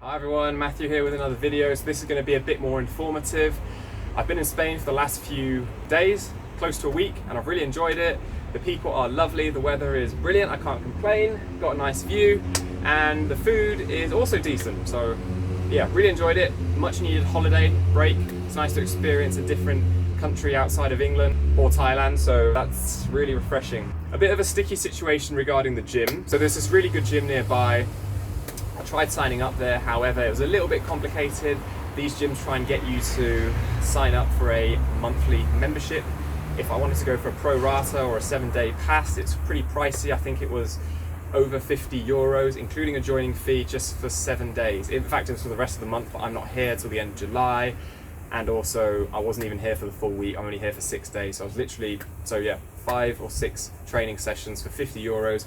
Hi everyone, Matthew here with another video. So this is going to be a bit more informative. I've been in Spain for the last few days, close to a week, and I've really enjoyed it. The people are lovely, the weather is brilliant, I can't complain, got a nice view, and the food is also decent. So yeah, really enjoyed it. Much needed holiday break. It's nice to experience a different country outside of England or Thailand, so that's really refreshing. A bit of a sticky situation regarding the gym. So there's this really good gym nearby. I tried signing up there, however, it was a little bit complicated. These gyms try and get you to sign up for a monthly membership. If I wanted to go for a pro rata or a 7-day pass, it's pretty pricey. I think it was over €50, including a joining fee just for 7 days. In fact, it was for the rest of the month, but I'm not here till the end of July. And also, I wasn't even here for the full week. I'm only here for 6 days. So I was literally, 5 or 6 training sessions for €50.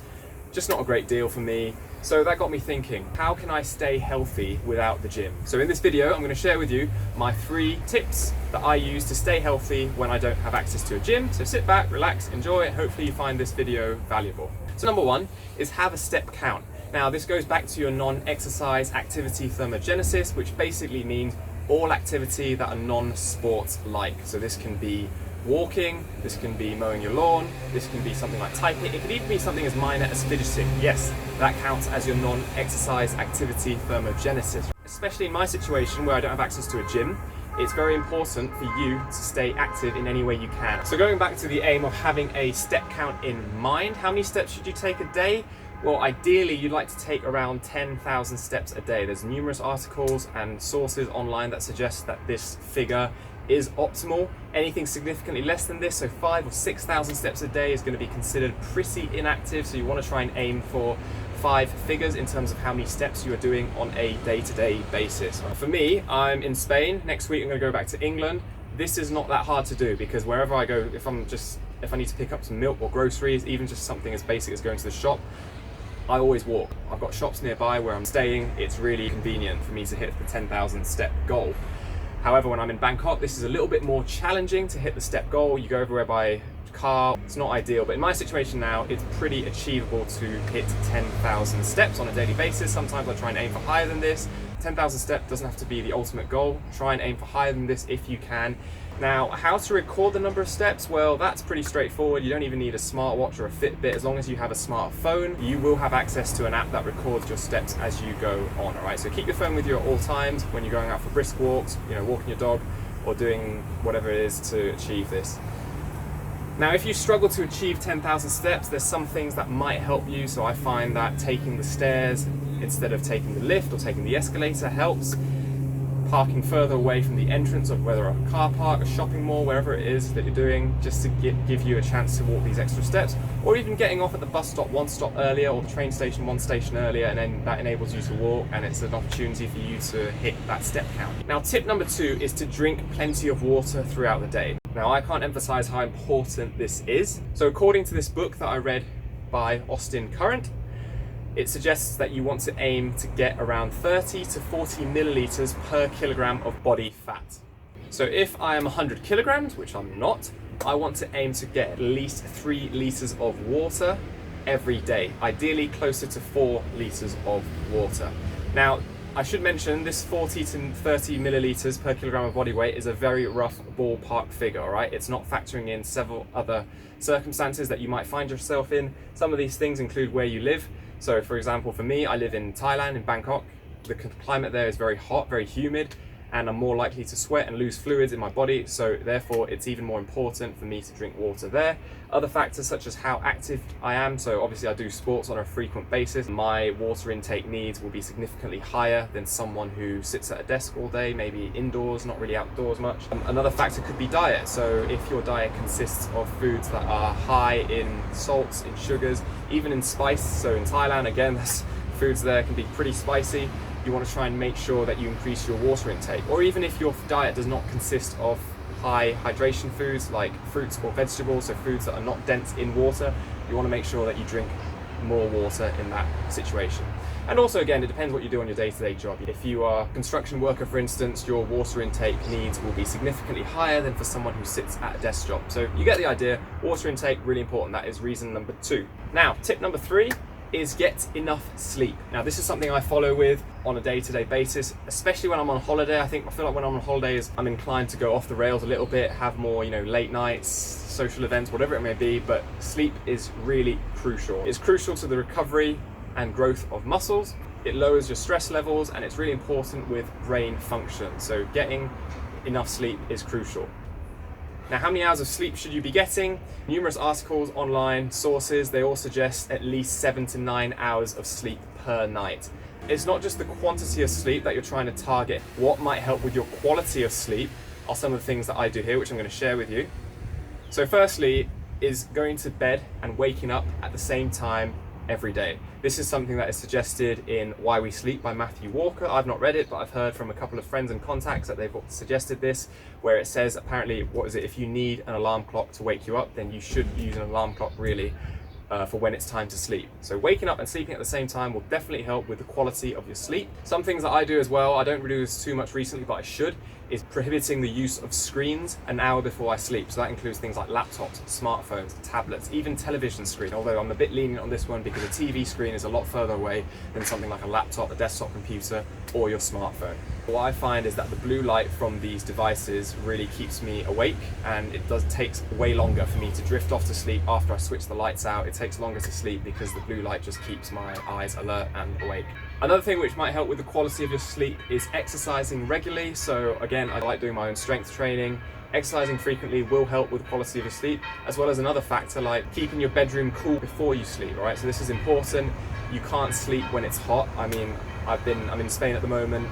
Just not a great deal for me. So that got me thinking, how can I stay healthy without the gym? So in this video, I'm going to share with you my 3 tips that I use to stay healthy when I don't have access to a gym. So sit back, relax, enjoy. Hopefully you find this video valuable. So number 1 is have a step count. Now this goes back to your non-exercise activity thermogenesis, which basically means all activity that are non-sports like. So this can be walking, this can be mowing your lawn, this can be something like typing, it could even be something as minor as fidgeting. Yes, that counts as your non-exercise activity thermogenesis. Especially in my situation where I don't have access to a gym, it's very important for you to stay active in any way you can. So going back to the aim of having a step count in mind, how many steps should you take a day? Well, ideally, you'd like to take around 10,000 steps a day. There's numerous articles and sources online that suggest that this figure is optimal. Anything significantly less than this, so 5,000 or 6,000 steps a day, is going to be considered pretty inactive. So you want to try and aim for 5 figures in terms of how many steps you are doing on a day-to-day basis. For me, I'm in Spain. Next week, I'm going to go back to England. This is not that hard to do because wherever I go, if I need to pick up some milk or groceries, even just something as basic as going to the shop, I always walk. I've got shops nearby where I'm staying. It's really convenient for me to hit the 10,000 step goal. However, when I'm in Bangkok, this is a little bit more challenging to hit the step goal. You go everywhere by car. It's not ideal, but in my situation now, it's pretty achievable to hit 10,000 steps on a daily basis. Sometimes I try and aim for higher than this. 10,000 steps doesn't have to be the ultimate goal. Try and aim for higher than this if you can. Now, how to record the number of steps? Well, that's pretty straightforward. You don't even need a smartwatch or a Fitbit. As long as you have a smartphone, you will have access to an app that records your steps as you go on, all right? So keep your phone with you at all times when you're going out for brisk walks, walking your dog, or doing whatever it is to achieve this. Now, if you struggle to achieve 10,000 steps, there's some things that might help you. So I find that taking the stairs instead of taking the lift or taking the escalator helps. Parking further away from the entrance of whether a car park, a shopping mall, wherever it is that you're doing, just to give you a chance to walk these extra steps, or even getting off at the bus stop 1 stop earlier or the train station 1 station earlier, and then that enables you to walk and it's an opportunity for you to hit that step count. Now, tip number 2 is to drink plenty of water throughout the day. Now, I can't emphasize how important this is. So according to this book that I read by Austin Current, it suggests that you want to aim to get around 30 to 40 milliliters per kilogram of body fat. So if I am 100 kilograms, which I'm not, I want to aim to get at least 3 liters of water every day, ideally closer to 4 liters of water. Now, I should mention this 40 to 30 milliliters per kilogram of body weight is a very rough ballpark figure, all right? It's not factoring in several other circumstances that you might find yourself in. Some of these things include where you live. So for example, for me, I live in Thailand, in Bangkok. The climate there is very hot, very humid, and I'm more likely to sweat and lose fluids in my body. So therefore, it's even more important for me to drink water there. Other factors such as how active I am. So obviously I do sports on a frequent basis. My water intake needs will be significantly higher than someone who sits at a desk all day, maybe indoors, not really outdoors much. Another factor could be diet. So if your diet consists of foods that are high in salts, in sugars, even in spice. So in Thailand, again, foods there can be pretty spicy. You want to try and make sure that you increase your water intake. Or even if your diet does not consist of high hydration foods like fruits or vegetables, so foods that are not dense in water, you want to make sure that you drink more water in that situation. And also, again, it depends what you do on your day-to-day job. If you are a construction worker, for instance, your water intake needs will be significantly higher than for someone who sits at a desk job. So you get the idea. Water intake, really important. That is reason number 2. Now, tip number 3 is get enough sleep. Now this is something I follow with on a day-to-day basis, especially when I'm on holiday. I feel like when I'm on holidays, I'm inclined to go off the rails a little bit, have more, late nights, social events, whatever it may be, but sleep is really crucial. It's crucial to the recovery and growth of muscles. It lowers your stress levels, and it's really important with brain function. So getting enough sleep is crucial. Now, how many hours of sleep should you be getting? Numerous articles, online sources, they all suggest at least 7 to 9 hours of sleep per night. It's not just the quantity of sleep that you're trying to target. What might help with your quality of sleep are some of the things that I do here, which I'm going to share with you. So firstly is going to bed and waking up at the same time every day. This is something that is suggested in Why We Sleep by Matthew Walker. I've not read it, but I've heard from a couple of friends and contacts that they've suggested this, where it says apparently, if you need an alarm clock to wake you up, then you should use an alarm clock really for when it's time to sleep. So waking up and sleeping at the same time will definitely help with the quality of your sleep. Some things that I do as well, I don't really do this too much recently, but I should, is prohibiting the use of screens an hour before I sleep. So that includes things like laptops, smartphones, tablets, even television screen, although I'm a bit lenient on this one because a TV screen is a lot further away than something like a laptop, a desktop computer, or your smartphone. What I find is that the blue light from these devices really keeps me awake, and it takes way longer for me to drift off to sleep after I switch the lights out. It takes longer to sleep because the blue light just keeps my eyes alert and awake. Another thing which might help with the quality of your sleep is exercising regularly. So again, I like doing my own strength training. Exercising frequently will help with the quality of your sleep, as well as another factor like keeping your bedroom cool before you sleep, right? So this is important. You can't sleep when it's hot. I mean, I'm in Spain at the moment.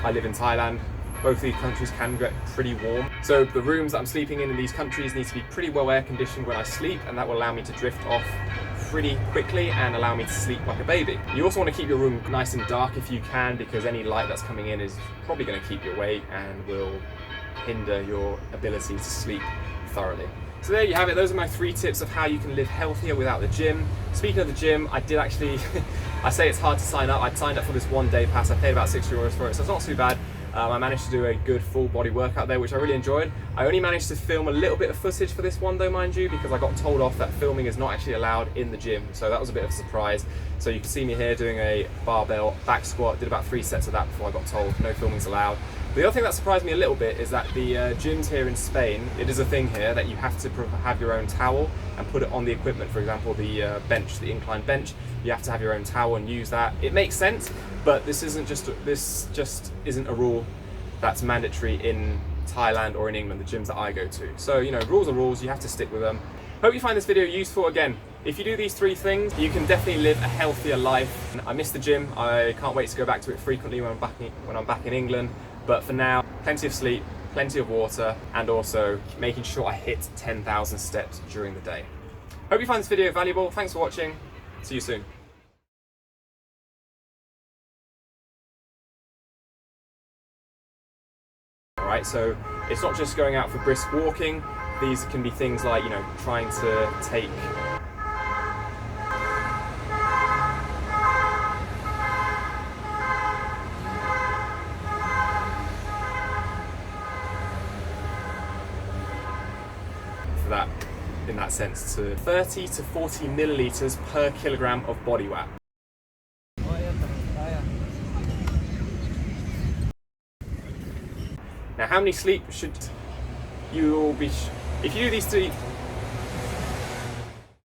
I live in Thailand. Both of these countries can get pretty warm. So the rooms that I'm sleeping in these countries need to be pretty well air conditioned when I sleep, and that will allow me to drift off pretty quickly and allow me to sleep like a baby. You also want to keep your room nice and dark if you can, because any light that's coming in is probably going to keep you awake and will hinder your ability to sleep thoroughly. So there you have it. Those are my 3 tips of how you can live healthier without the gym. Speaking of the gym, I did actually, I say it's hard to sign up. I signed up for this 1-day pass. I paid about €60 for it, so it's not too bad. I managed to do a good full body workout there, which I really enjoyed. I only managed to film a little bit of footage for this one though, mind you, because I got told off that filming is not actually allowed in the gym. So that was a bit of a surprise. So you can see me here doing a barbell back squat, did about 3 sets of that before I got told no filming's allowed. The other thing that surprised me a little bit is that the gyms here in Spain, it is a thing here that you have to have your own towel and put it on the equipment. For example, the bench, the incline bench, you have to have your own towel and use that. It makes sense, but this just isn't a rule that's mandatory in Thailand or in England, the gyms that I go to. So, rules are rules, you have to stick with them. Hope you find this video useful. Again, if you do these 3 things, you can definitely live a healthier life. I miss the gym. I can't wait to go back to it frequently when I'm back in England. But for now, plenty of sleep, plenty of water, and also making sure I hit 10,000 steps during the day. Hope you find this video valuable. Thanks for watching. See you soon. Alright, so it's not just going out for brisk walking. These can be things like, trying to take that, in that sense, to 30 to 40 milliliters per kilogram of body weight. Now, how many sleep should you be, if you do these 3,